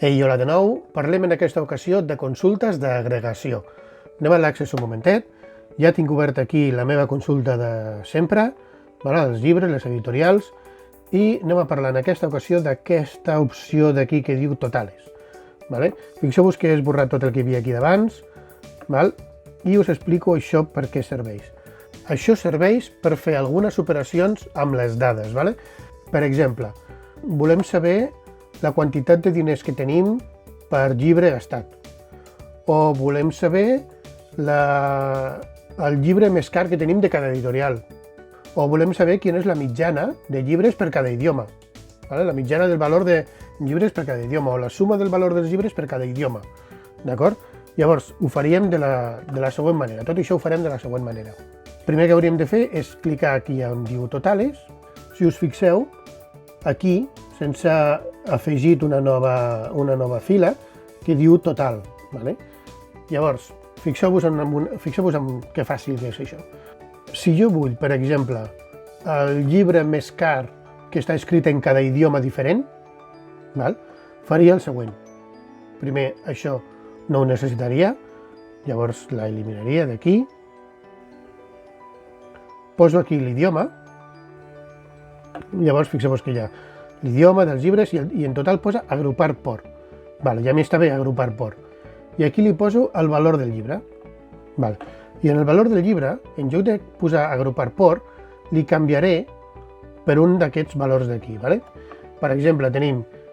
Ei, hola de nou, parlem en aquesta ocasió de consultes d'agregació. Anem a l'Access un momentet, ja tinc obert aquí la meva consulta de sempre, els llibres, les editorials, i anem a parlar en aquesta ocasió d'aquesta opció d'aquí que diu Totales. Fixeu-vos que he esborrat tot el que hi havia aquí d'abans, i us explico això per què serveix. Això serveix per fer algunes operacions amb les dades. Per exemple, volem saber la quantitat de diners que tenim per llibre gastat, o volem saber el llibre més car que tenim de cada editorial, o volem saber quina és la mitjana de llibres per cada idioma, la mitjana del valor de llibres per cada idioma, o la suma del valor dels llibres per cada idioma, d'acord? Llavors, ho faríem de la següent manera, tot això ho farem de la següent manera. El primer que hauríem de fer és clicar aquí on diu Totales. Si us fixeu, aquí sense afegit una nova fila que diu Total. Llavors, fixeu-vos en que fàcil que és això. Si jo vull, per exemple, el llibre més car que està escrit en cada idioma diferent, faria el següent. Primer, això no ho necessitaria, llavors la eliminaria d'aquí, poso aquí l'idioma, llavors fixeu-vos que hi ha l'idioma dels llibres i en total posa agrupar por. Ja m'hi està bé agrupar por. I aquí li poso el valor del llibre. I en el valor del llibre, en lloc de posar agrupar por, li canviaré per un d'aquests valors d'aquí. Per exemple,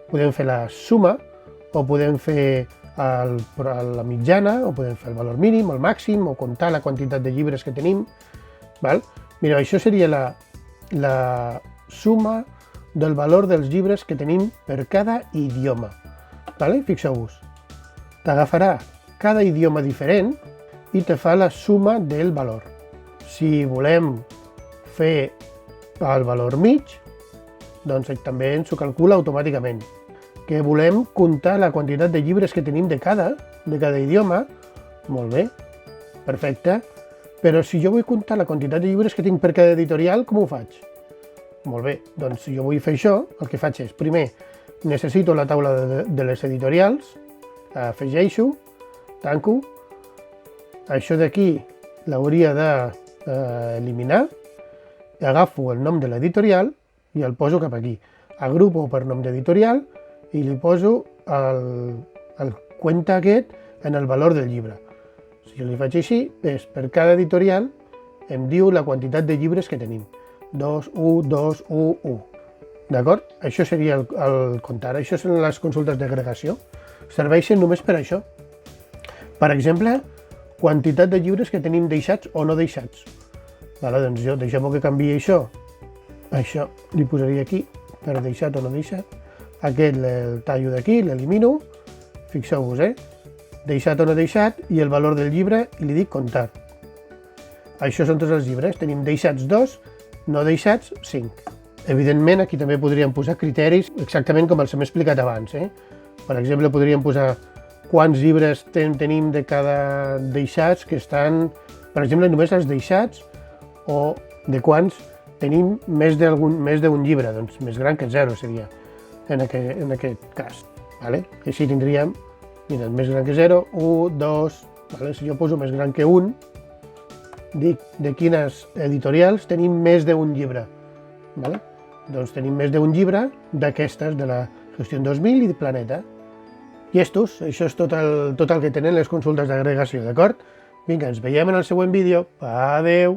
podem fer la suma, o podem fer la mitjana, o podem fer el valor mínim, el màxim, o comptar la quantitat de llibres que tenim. Mireu, això seria la suma del valor dels llibres que tenim per cada idioma. Fixeu-vos, t'agafarà cada idioma diferent i te fa la suma del valor. Si volem fer el valor mig, doncs també ens ho calcula automàticament. Que volem comptar la quantitat de llibres que tenim de cada idioma, molt bé, perfecte. Però si jo vull comptar la quantitat de llibres que tinc per cada editorial, com ho faig? Molt bé, doncs si jo vull fer això, el que faig és, primer, necessito la taula de les editorials, afegeixo, tanco, això d'aquí l'hauria d'eliminar, agafo el nom de l'editorial i el poso cap aquí. Agrupo per nom d'editorial i li poso el compte aquest en el valor del llibre. Si jo li faig així, per cada editorial em diu la quantitat de llibres que tenim. 2, 1, 2, 1, 1. D'acord? Això seria el comptar. Això són les consultes d'agregació. Serveixen només per això. Per exemple, quantitat de llibres que tenim deixats o no deixats. Doncs jo, deixem que canviï això. Això li posaria aquí, per deixat o no deixat. Aquest el tallo d'aquí, l'elimino. Fixeu-vos, deixat o no deixat, i el valor del llibre, i li dic comptar. Això són tots els llibres. Tenim deixats 2, no deixats 5. Evidentment, aquí també podríem posar criteris exactament com els hem explicat abans. Per exemple, podríem posar quants llibres tenim de cada deixats que estan, per exemple, només els deixats, o de quants tenim més d'un llibre, doncs més gran que 0 seria en aquest cas. Així tindríem, mira, més gran que 0, 1, 2, si jo poso més gran que 1, dic de quines editorials tenim més d'un llibre. Doncs tenim més d'un llibre d'aquestes, de la Gestió 2000 i de Planeta. I això és tot el que tenen les consultes d'agregació, d'acord? Vinga, ens veiem en el següent vídeo. Adeu!